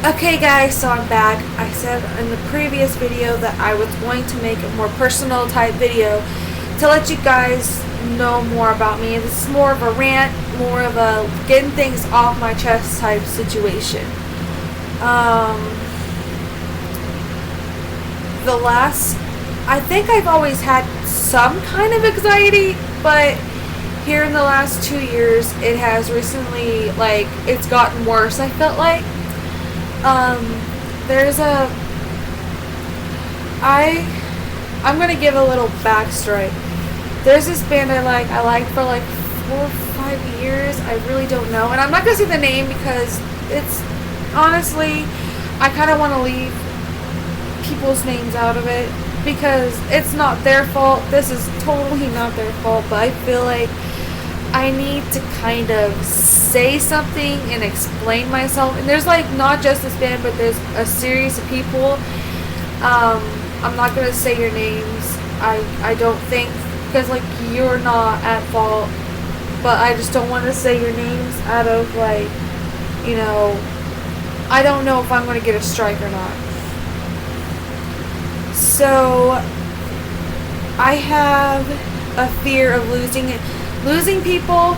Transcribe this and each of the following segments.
Okay guys, so I'm back. I said in the previous video that I was going to make a more personal type video to let you guys know more about me. This is more of a rant, more of a getting things off my chest type situation. I think I've always had some kind of anxiety, but here in the last 2 years, it has recently, it's gotten worse, I felt like. I'm gonna give a little backstory. There's this band I liked for like 4 or 5 years, I really don't know, and I'm not gonna say the name because it's, honestly, I kind of want to leave people's names out of it, because it's not their fault, this is totally not their fault, but I feel like I need to kind of say something and explain myself. And there's not just this band, but there's a series of people. I'm not gonna say your names. I don't think, because you're not at fault, but I just don't want to say your names out of I don't know if I'm gonna get a strike or not. So I have a fear of losing people,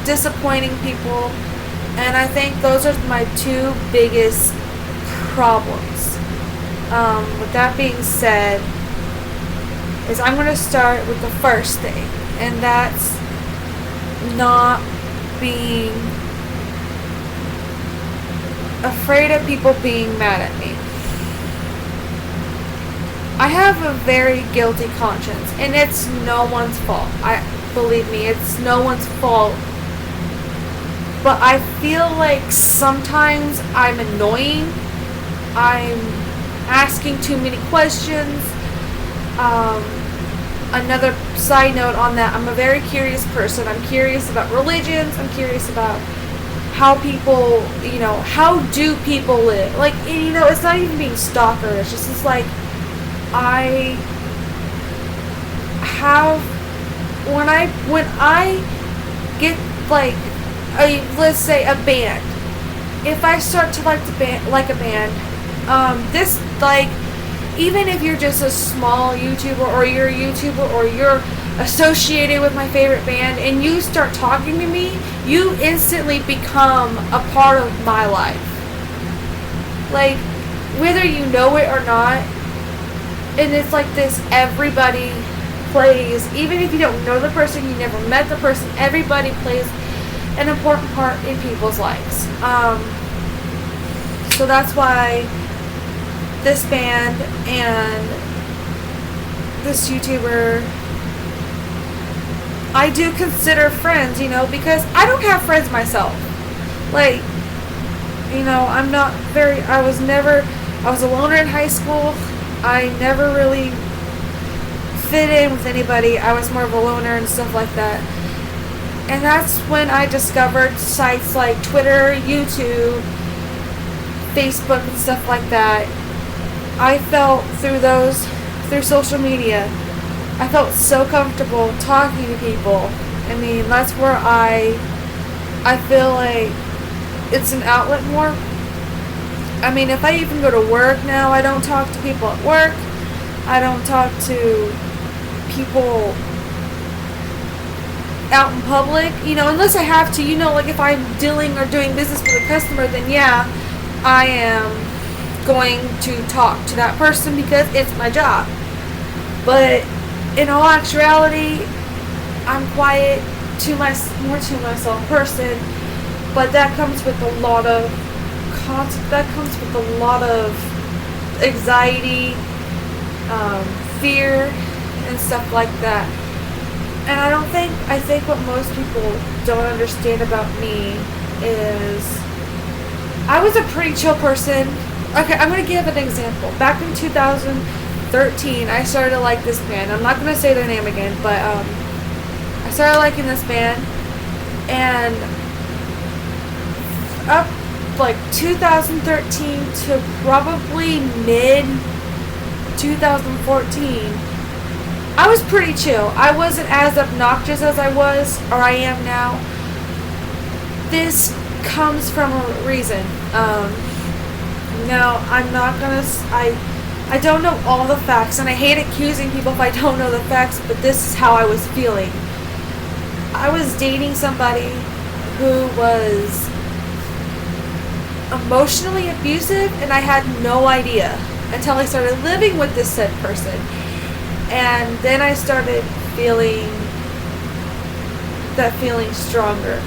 disappointing people, and I think those are my two biggest problems. With that being said, is I'm going to start with the first thing, and that's not being afraid of people being mad at me. I have a very guilty conscience, and it's no one's fault. Believe me, it's no one's fault. But I feel like sometimes I'm annoying. I'm asking too many questions. Another side note on that, I'm a very curious person. I'm curious about religions. I'm curious about how people, how do people live? It's not even being stalker. It's just I have, when I get let's say a band, if I start to like a band, even if you're just a small YouTuber, or you're a YouTuber, or you're associated with my favorite band, and you start talking to me, you instantly become a part of my life. Whether you know it or not. And it's this, everybody plays, even if you don't know the person, you never met the person, everybody plays an important part in people's lives. So that's why this band and this YouTuber, I do consider friends, because I don't have friends myself. I'm not very, I was a loner in high school. I never really fit in with anybody. I was more of a loner and stuff like that. And that's when I discovered sites like Twitter, YouTube, Facebook, and stuff like that. I felt through social media, I felt so comfortable talking to people. That's where I feel like it's an outlet more. If I even go to work now, I don't talk to people at work. I don't talk to people out in public, unless I have to, if I'm dealing or doing business with a customer, then yeah, I am going to talk to that person because it's my job. But in all actuality, I'm quiet, more to myself person, but that comes with a lot of anxiety, fear, and stuff like that. And I think what most people don't understand about me is I was a pretty chill person. Okay, I'm going to give an example. Back in 2013, I started to like this band. I'm not going to say their name again, but I started liking this band, and up 2013 to probably mid 2014, I was pretty chill. I wasn't as obnoxious as I was, or I am now. This comes from a reason. No, I'm not gonna. I don't know all the facts, and I hate accusing people if I don't know the facts, but this is how I was feeling. I was dating somebody who was emotionally abusive, and I had no idea until I started living with this said person. And then I started feeling that feeling stronger.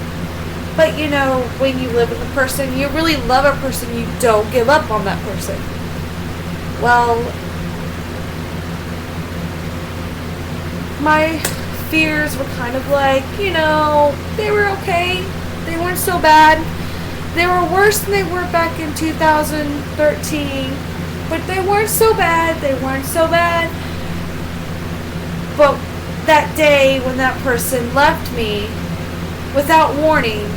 But you know, when you live with a person, you really love a person, you don't give up on that person. Well, my fears were kind of like, you know, they were okay. They weren't so bad. They were worse than they were back in 2013, but they weren't so bad. They weren't so bad. But that day when that person left me without warning,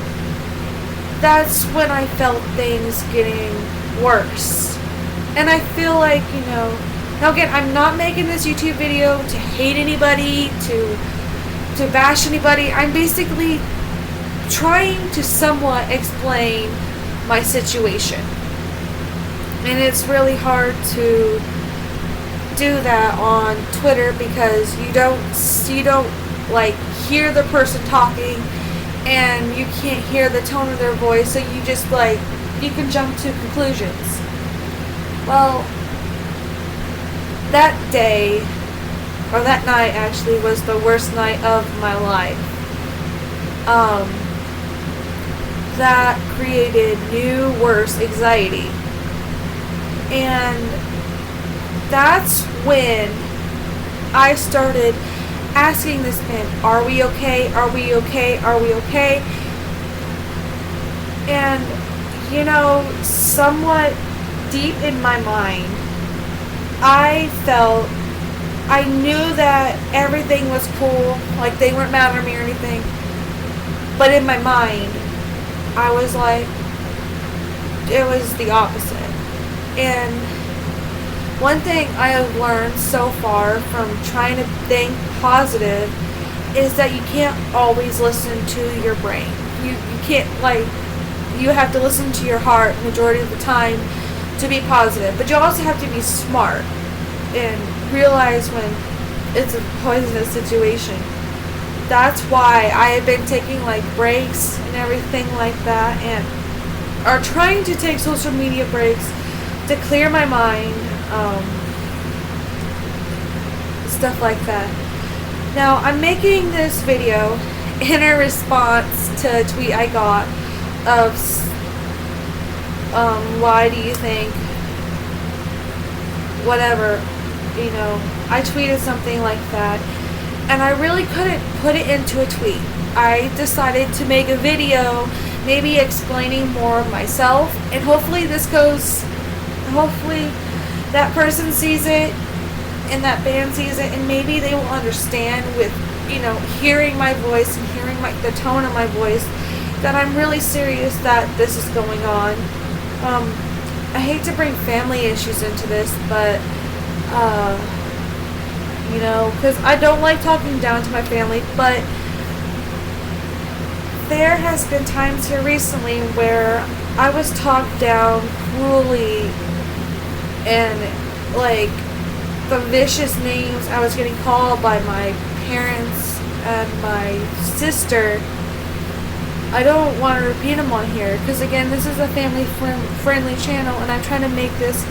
that's when I felt things getting worse. And I feel like, you know, now again, I'm not making this YouTube video to hate anybody, to bash anybody. I'm basically trying to somewhat explain my situation. And it's really hard to do that on Twitter because you don't like hear the person talking and you can't hear the tone of their voice, so you just like, you can jump to conclusions. Well, that day, or that night actually, was the worst night of my life. That created new, worse anxiety. And that's when I started asking this man, are we okay? Are we okay? Are we okay? And, you know, somewhat deep in my mind, I knew that everything was cool, like they weren't mad at me or anything, but in my mind, I was like, it was the opposite. And one thing I have learned so far from trying to think positive is that you can't always listen to your brain. You can't, like, you have to listen to your heart majority of the time to be positive. But you also have to be smart and realize when it's a poisonous situation. That's why I have been taking like breaks and everything like that, and are trying to take social media breaks to clear my mind, stuff like that. Now, I'm making this video in a response to a tweet I got of, why do you think, whatever, you know, I tweeted something like that, and I really couldn't put it into a tweet. I decided to make a video, maybe explaining more of myself, and hopefully that person sees it, and that band sees it, and maybe they will understand with, you know, hearing my voice and hearing the tone of my voice, that I'm really serious that this is going on. I hate to bring family issues into this, but, you know, because I don't like talking down to my family, but there has been times here recently where I was talked down cruelly, and, like, the vicious names I was getting called by my parents and my sister. I don't want to repeat them on here because, again, this is a family-friendly channel, and I'm trying to make this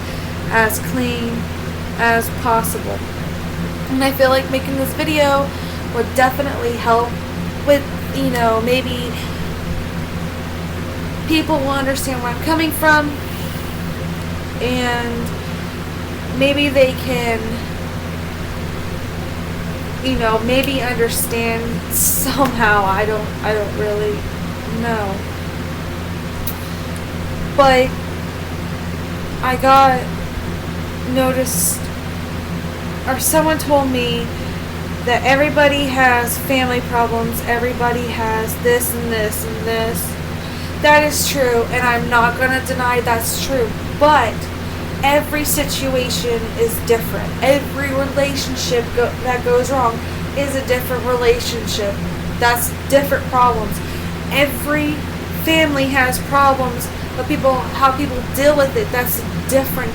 as clean as possible. And I feel like making this video would definitely help with, you know, maybe people will understand where I'm coming from, and maybe they can, you know, maybe understand somehow. I don't really know. But I got noticed, or someone told me that everybody has family problems, everybody has this and this and this. That is true, and I'm not going to deny that's true, but every situation is different. Every relationship that goes wrong is a different relationship. That's different problems. Every family has problems But how people deal with it, that's a different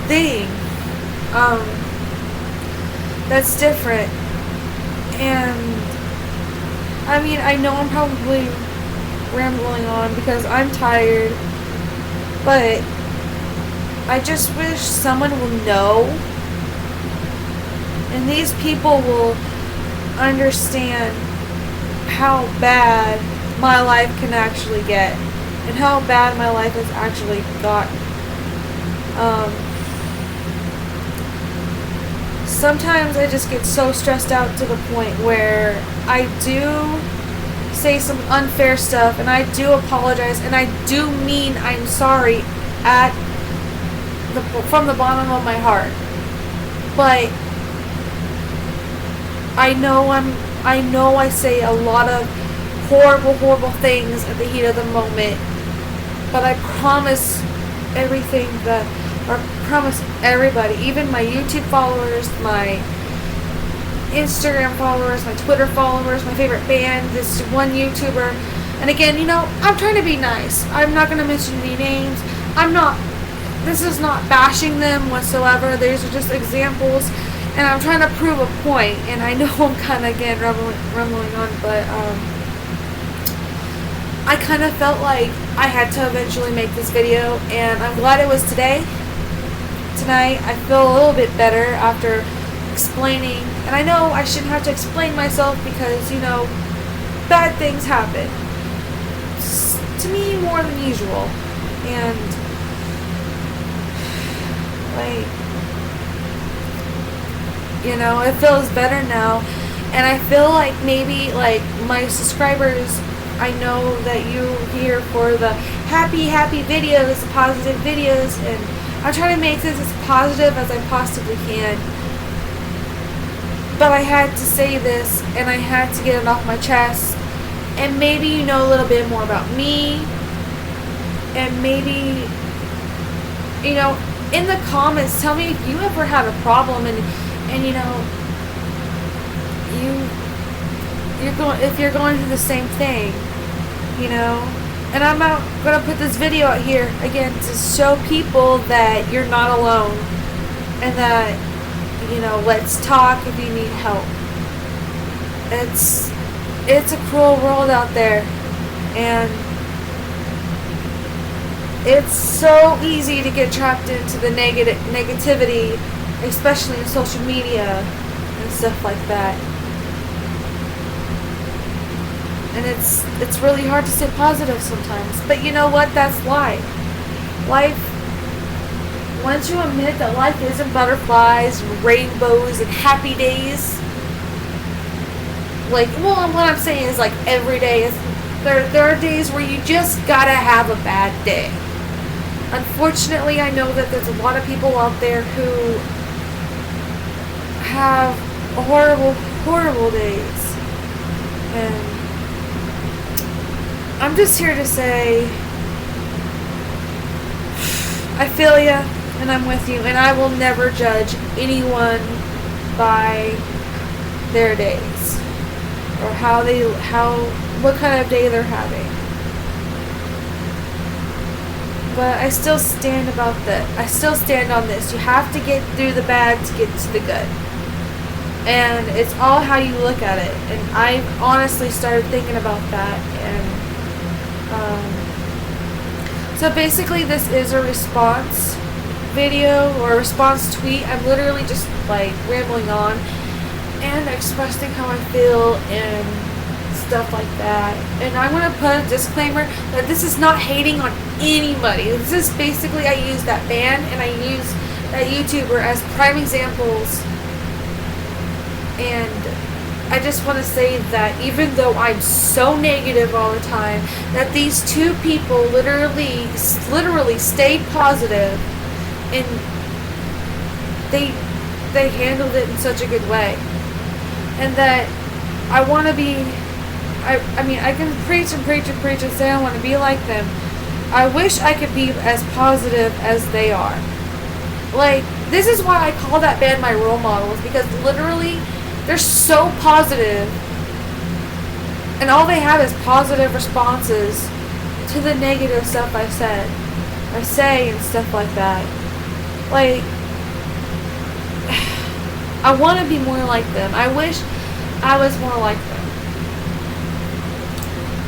thing. That's different. And I mean, I know I'm probably rambling on because I'm tired, but I just wish someone will know, and these people will understand how bad my life can actually get, and how bad my life has actually gotten. Sometimes I just get so stressed out to the point where I do say some unfair stuff, and I do apologize, and I do mean I'm sorry from the bottom of my heart. But I know I say a lot of horrible things at the heat of the moment, but I promise promise everybody, even my YouTube followers, my Instagram followers, my Twitter followers, my favorite band, this one YouTuber, and again, I'm trying to be nice. I'm not going to mention any names. This is not bashing them whatsoever. These are just examples, and I'm trying to prove a point, and I know I'm kind of, again, rumbling on, but, I kind of felt like I had to eventually make this video, and I'm glad it was today. Tonight, I feel a little bit better after explaining, and I know I shouldn't have to explain myself because, bad things happen. To me, more than usual. And, it feels better now. And I feel like maybe, my subscribers, I know that you here for the happy videos, positive videos, and I'm trying to make this as positive as I possibly can. But I had to say this, and I had to get it off my chest. And maybe you know a little bit more about me. And maybe, in the comments, tell me if you ever had a problem, and if you're going through the same thing, And I'm not going to put this video out here, again, to show people that you're not alone. And that, let's talk if you need help. It's a cruel world out there. And it's so easy to get trapped into the negativity, especially in social media and stuff like that. And it's really hard to stay positive sometimes. But you know what? That's life. Once you admit that life isn't butterflies and rainbows and happy days, what I'm saying is, every day there are days where you just gotta have a bad day. Unfortunately, I know that there's a lot of people out there who have horrible days. And I'm just here to say, I feel ya, and I'm with you, and I will never judge anyone by their days, or what kind of day they're having. But I still stand on this. You have to get through the bad to get to the good. And it's all how you look at it. And I honestly started thinking about that, and so basically this is a response video or a response tweet. I'm literally just rambling on and expressing how I feel and stuff like that. And I'm going to put a disclaimer that this is not hating on anybody. This is basically, I use that band and I use that YouTuber as prime examples. And I just want to say that even though I'm so negative all the time, that these two people literally stayed positive, and they handled it in such a good way. And that I want to be, I can preach and say I want to be like them. I wish I could be as positive as they are. This is why I call that band my role models, because literally they're so positive, and all they have is positive responses to the negative stuff I said. or say and stuff like that. Like, I want to be more like them. I wish I was more like them.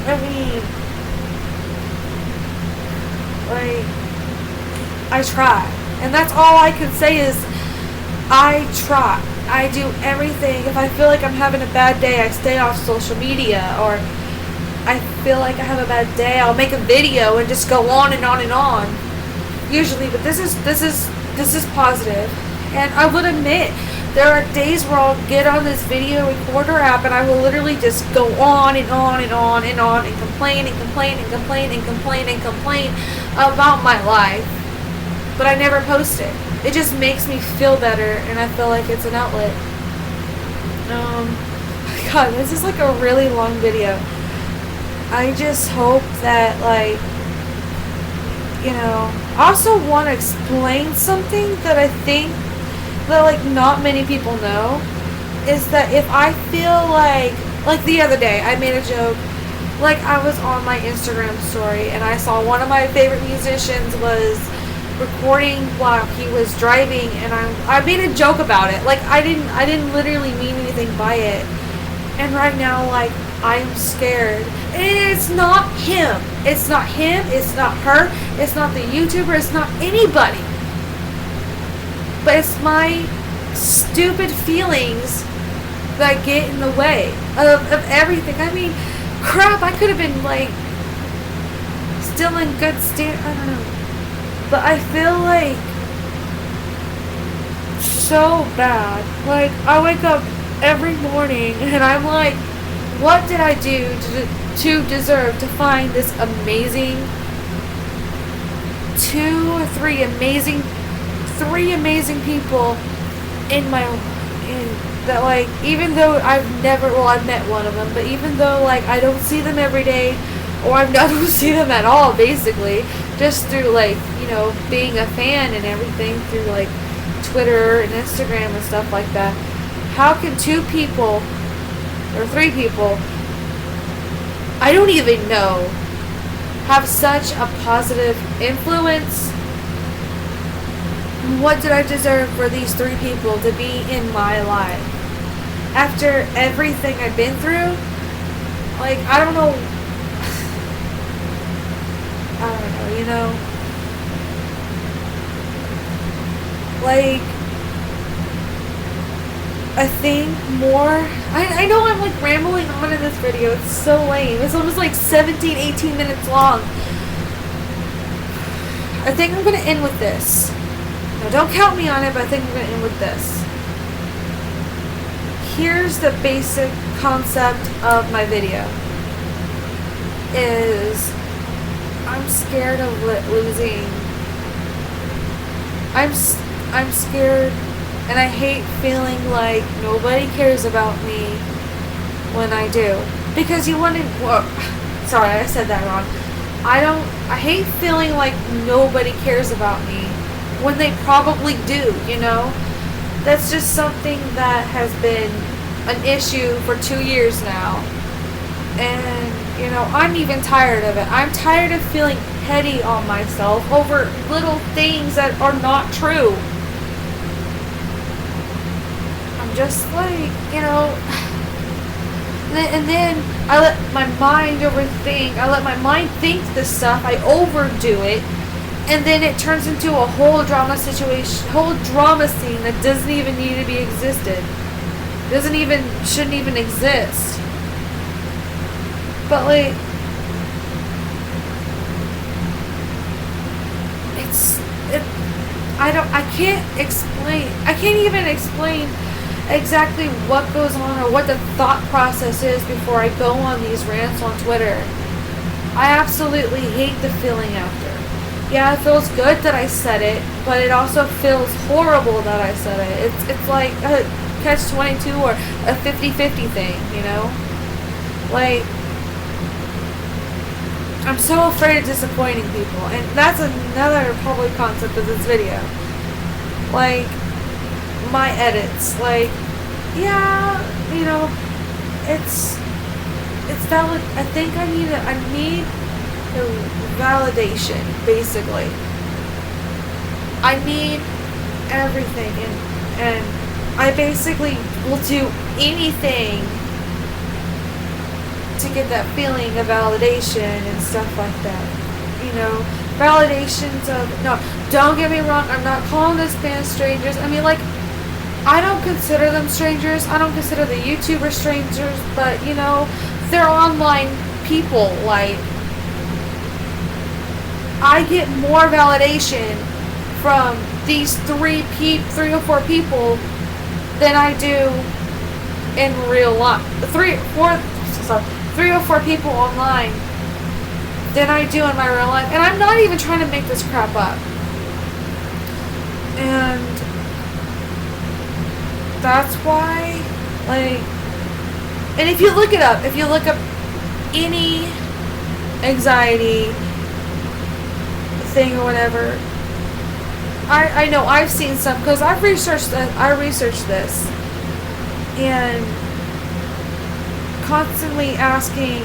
I mean, like, I try. And that's all I can say is I try. I do everything. If I feel like I'm having a bad day, I stay off social media. Or I feel like I have a bad day, I'll make a video and just go on and on and on. Usually, but this is positive. And I would admit, there are days where I'll get on this video recorder app and I will literally just go on and on and on and on and complain and complain and complain and complain and complain about my life. But I never post it. It just makes me feel better and I feel like it's an outlet. God, this is like a really long video. I just hope that, like, you know, I also want to explain something that I think that, like, not many people know, is that if I feel like the other day, I made a joke, like, I was on my Instagram story, and I saw one of my favorite musicians was recording while he was driving, and I made a joke about it, like, I didn't literally mean anything by it, and right now, like, I'm scared, and it's not him, it's not her, it's not the YouTuber, it's not anybody. But it's my stupid feelings that get in the way of everything. I mean, crap, I could have been, like, still in good stand. I don't know. But I feel like so bad. Like, I wake up every morning and I'm like, what did I do to deserve to find this amazing three amazing people in that, like, even though I've met one of them, but even though, like, I don't see them every day, or I don't see them at all, basically, just through, like, you know, being a fan and everything, through, like, Twitter and Instagram and stuff like that, how can two people, or three people, I don't even know, have such a positive influence? What did I deserve for these three people to be in my life? After everything I've been through? Like, I don't know, you know? Like, I think more, I know I'm, like, rambling on in this video, it's so lame, it's almost like 17, 18 minutes long. I think I'm gonna end with this. Now, don't count me on it, but I think I'm going to end with this. Here's the basic concept of my video. Is I'm scared of losing. I'm scared, and I hate feeling like nobody cares about me when I do. Because you want to... sorry, I said that wrong. I hate feeling like nobody cares about me when they probably do, you know? That's just something that has been an issue for 2 years now. And, you know, I'm even tired of it. I'm tired of feeling petty on myself over little things that are not true. I'm just like, you know... And then I let my mind overthink. I let my mind think this stuff. I overdo it. And then it turns into a whole drama situation, whole drama scene that doesn't even need to be existed. Shouldn't even exist. But, like, I can't even explain exactly what goes on or what the thought process is before I go on these rants on Twitter. I absolutely hate the feeling after. Yeah, it feels good that I said it, but it also feels horrible that I said it. It's like a catch-22 or a 50-50 thing, you know? Like, I'm so afraid of disappointing people, and that's another probably concept of this video. Like, my edits, like, yeah, you know, it's valid. I think I need the validation, basically. I need everything, and I basically will do anything to get that feeling of validation and stuff like that. You know, validations of, no, don't get me wrong, I'm not calling this band strangers. I mean, like, I don't consider them strangers. I don't consider the YouTubers strangers, but, you know, they're online people. Like, I get more validation from these three or four people than I do in real life. Three or four people online than I do in my real life. And I'm not even trying to make this crap up. And that's why, like, and if you look it up, if you look up any anxiety thing or whatever, I know I've seen some, because I researched this, and constantly asking,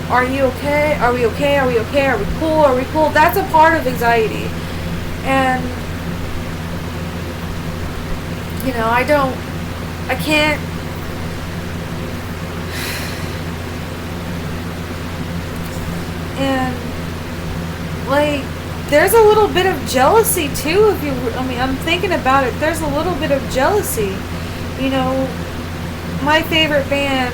are you okay? Are we okay? Are we okay? Are we cool? Are we cool? That's a part of anxiety. And, you know, I can't, and, like, there's a little bit of jealousy too, I'm thinking about it, there's a little bit of jealousy. You know, my favorite band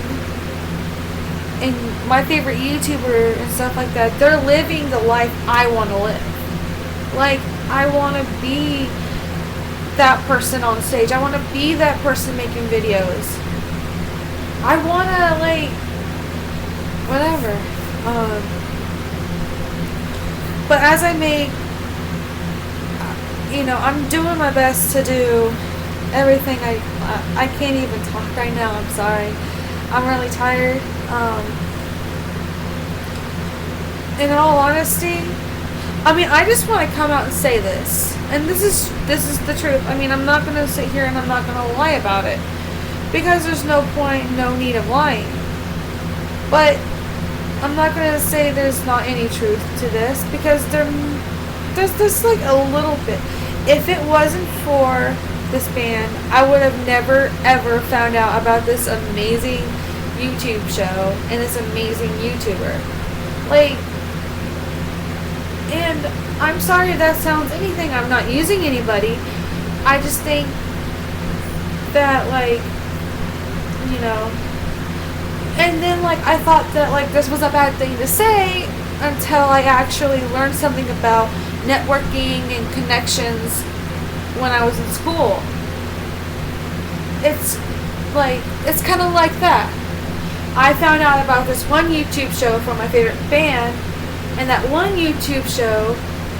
and my favorite YouTuber and stuff like that, they're living the life I want to live. Like, I want to be that person on stage. I want to be that person making videos. I want to, like, whatever. But as I make, you know, I'm doing my best to do everything. I can't even talk right now. I'm sorry. I'm really tired. In all honesty, I mean, I just want to come out and say this, and this is the truth. I mean, I'm not going to sit here and I'm not going to lie about it, because there's no point, no need of lying. But I'm not going to say there's not any truth to this, because there's this, like, a little bit. If it wasn't for this band, I would have never ever found out about this amazing YouTube show and this amazing YouTuber. Like, and I'm sorry if that sounds anything. I'm not using anybody. I just think that, like, you know, and then, like, I thought that, like, this was a bad thing to say until I actually learned something about networking and connections when I was in school. It's like, it's kind of like that. I found out about this one YouTube show from my favorite band, and that one YouTube show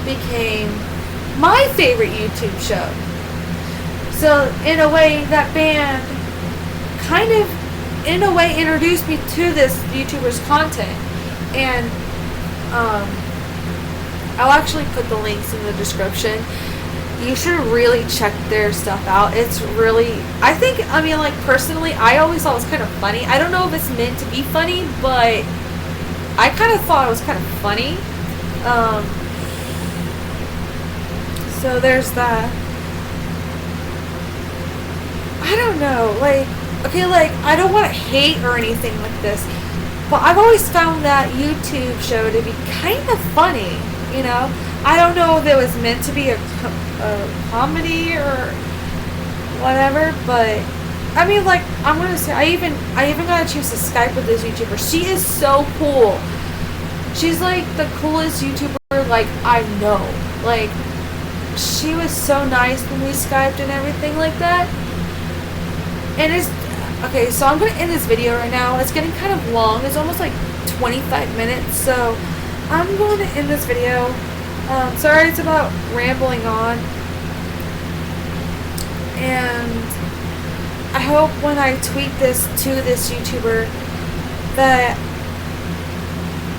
became my favorite YouTube show. So in a way, that band kind of, in a way, introduced me to this YouTuber's content. And I'll actually put the links in the description. You should really check their stuff out. It's really, I think, I mean, like, personally, I always thought it was kind of funny. I don't know if it's meant to be funny, but I kind of thought it was kind of funny. So there's that. I don't know, like, okay, like, I don't want to hate or anything like this, but I've always found that YouTube show to be kind of funny, you know? I don't know if it was meant to be a comedy or whatever, but I mean, like, I'm gonna say, I even got a chance to Skype with this YouTuber. She is so cool. She's like the coolest YouTuber, like, I know. Like, she was so nice when we Skyped and everything like that. And it's okay, so I'm gonna end this video right now. It's getting kind of long. It's almost like 25 minutes, so I'm going to end this video. Sorry it's about rambling on. And I hope when I tweet this to this YouTuber that,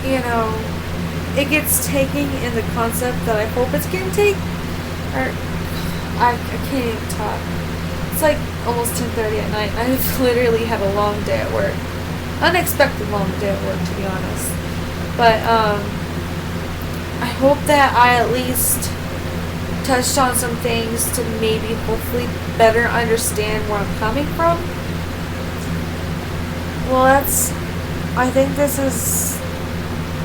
you know, it gets taken in the concept that I hope it's getting taken. Or, I can't even talk. It's like almost 10:30 at night. I've literally had a long day at work. Unexpected long day at work, to be honest. But, I hope that I at least touched on some things to maybe hopefully better understand where I'm coming from. Well, I think this is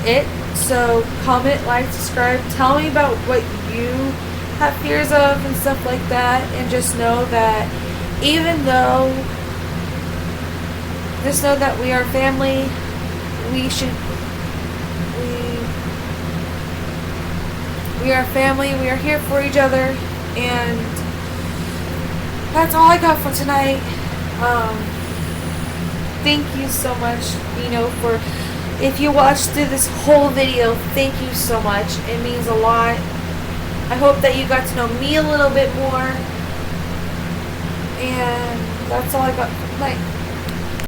it. So comment, like, subscribe, tell me about what you have fears of and stuff like that, and just know that we are family. We are family. We are here for each other, and that's all I got for tonight. Thank you so much, for if you watched through this whole video. Thank you so much. It means a lot. I hope that you got to know me a little bit more, and that's all I got for tonight.